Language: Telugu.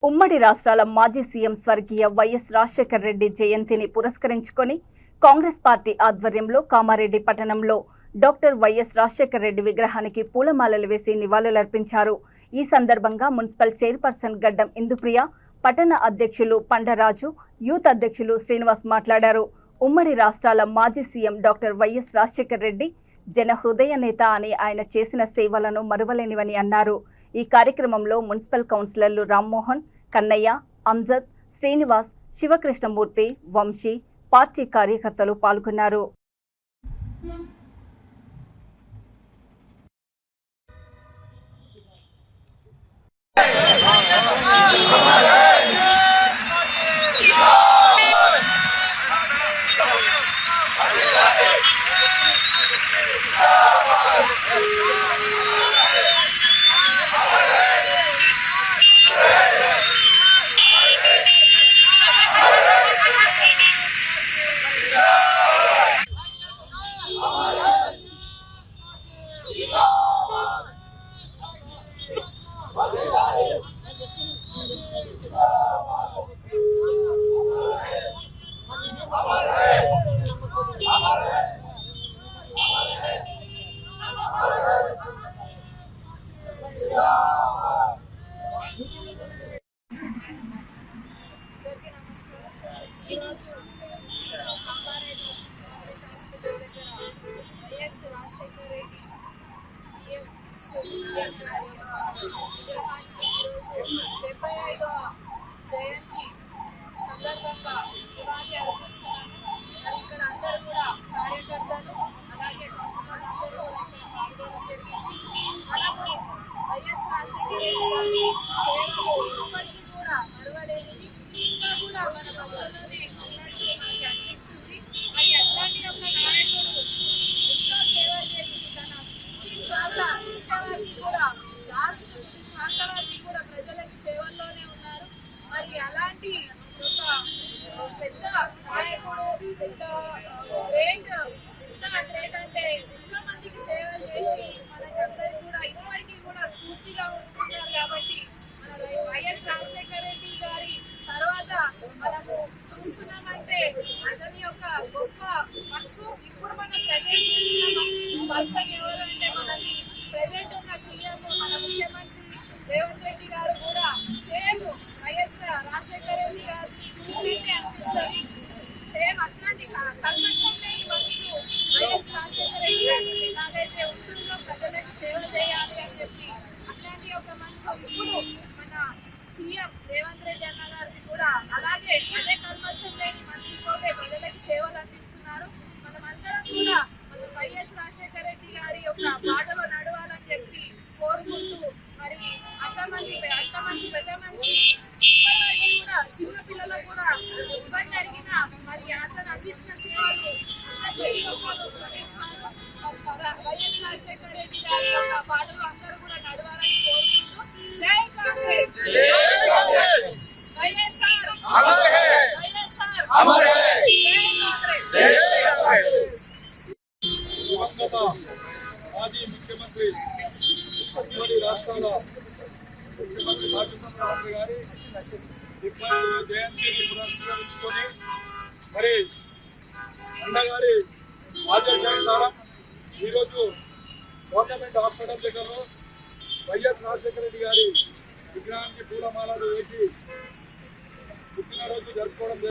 ఉమ్మడి రాష్ట్రాల మాజీ సీఎం స్వర్గీయ వైఎస్ రాజశేఖర రెడ్డి జయంతిని పురస్కరించుకొని కాంగ్రెస్ పార్టీ ఆధ్వర్యంలో కామారెడ్డి పట్టణంలో డాక్టర్ వైఎస్ రాజశేఖర రెడ్డి విగ్రహానికి పూలమాలలు వేసి నివాళులర్పించారు. ఈ సందర్భంగా మున్సిపల్ చైర్పర్సన్ గడ్డం ఇందుప్రియ, పట్టణ అధ్యక్షులు పండరాజు, యూత్ అధ్యక్షులు శ్రీనివాస్ మాట్లాడారు. ఉమ్మడి రాష్ట్రాల మాజీ CM doctor YS Rajasekhara Reddy జన హృదయ నేత అని ఆయన చేసిన సేవలను మరువలేనివని అన్నారు. ఈ కార్యక్రమంలో మున్సిపల్ కౌన్సిలర్లు రామ్మోహన్, కన్నయ్య, అంజద్, శ్రీనివాస్, శివకృష్ణమూర్తి, వంశీ, పార్టీ కార్యకర్తలు పాల్గొన్నారు. ఈరోజు కామారెడ్డి హాస్పిటల్ దగ్గర వైఎస్ రాజశేఖర రెడ్డి సీఎం గారి విగ్రహానికి ఈరోజు 75వ జయంతి సందర్భంగా నివాళి అర్పిస్తున్నాము. మరి ఇక్కడ అందరూ కూడా కార్యకర్తలు అలాగే కౌన్సిలర్లు అందరూ కూడా ఇక్కడ పాల్గొనడం జరిగింది. మనము వైఎస్ రాజశేఖర రెడ్డి గారి సేవలు ఇప్పటికీ కూడా మరువలేనివి, ఇంకా కూడా మన మధ్యలోనే ఉన్నట్టు మనకి అనిపిస్తుంది. మరి అట్లాంటి ఒక నాయకుడు ఎంతో సేవలు చేసి తన తుది శ్వాస ఇచ్చేవారికి కూడా లాస్ట్ తుది శ్వాస వారికి కూడా ప్రజలకి సేవల్లోనే ఉన్నారు. మరి అలాంటి ఒక పెద్ద నాయకుడు, పెద్ద గ్రేట్ అంటే ఎంతో మందికి సేవలు చేసి మనకందరికీ కూడా ఇప్పటికీ కూడా స్ఫూర్తిగా ఉంటున్నారు. కాబట్టి మన వైఎస్ రాజశేఖర రెడ్డి గారి తర్వాత మనము చూస్తున్నామంటే అతని యొక్క గొప్ప మనసు. ఇప్పుడు మనం ప్రజెంట్ చూస్తున్న పర్సన్ ఎవరు అంటే మనకి ప్రజెంట్ ఉన్న సీఎం మన ముఖ్యమంత్రి రేవంత్ రెడ్డి గారు కూడా సేమ్ వైఎస్ రాజశేఖర రెడ్డి గారిని చూసినట్టే అనిపిస్తుంది. సేమ్ అట్లాంటి కల్మషం లేని మనసు వైఎస్ రాజశేఖర రెడ్డి గారికి ఎలాగైతే ఉంటుందో ప్రజలకు సేవ చేయాలి అని చెప్పి అట్లాంటి ఒక మనసు ఇప్పుడు మన సీఎం రేవంత్ రెడ్డి అన్న గారికి కూడా అలాగే అదే కల్మషం లేని మనసుతోనే ప్రజలకు సేవలు అందిస్తున్నారు. మనమందరం కూడా మన వైఎస్ రాజశేఖర రెడ్డి గారి యొక్క బాటలో నడవాలని చెప్పి కోరుకుంటూ, మరి అంత మంచి పెద్ద మనిషి ఇప్పటివరకు కూడా చిన్న పిల్లలకు కూడా ఎవరిని అడిగినా మరి అతను అందించిన సేవలు ప్రతి ఒక్కరు గ్రహిస్తారు. వైఎస్ రాజశేఖర రెడ్డి గారి యొక్క బాటలో అందరూ కూడా నడవాలని కోరుకుంటూ, జై కాంగ్రెస్, వైఎస్ఆర్ వైఎస్ఆర్, జై కాంగ్రెస్. మాజీ ముఖ్యమంత్రి ఉమ్మడి రాష్ట్రాల ముఖ్యమంత్రి ముఖ్యమంత్రి గారి 75వ జయంతిని పురస్కరించుకొని మరి అన్నగారి ఆదేశానుసారం ఈరోజు గవర్నమెంట్ హాస్పిటల్ దగ్గరలో వైఎస్ రాజశేఖర రెడ్డి గారి విగ్రహానికి పూలమాలలు వేసి పుట్టినరోజు జరుపుకోవడం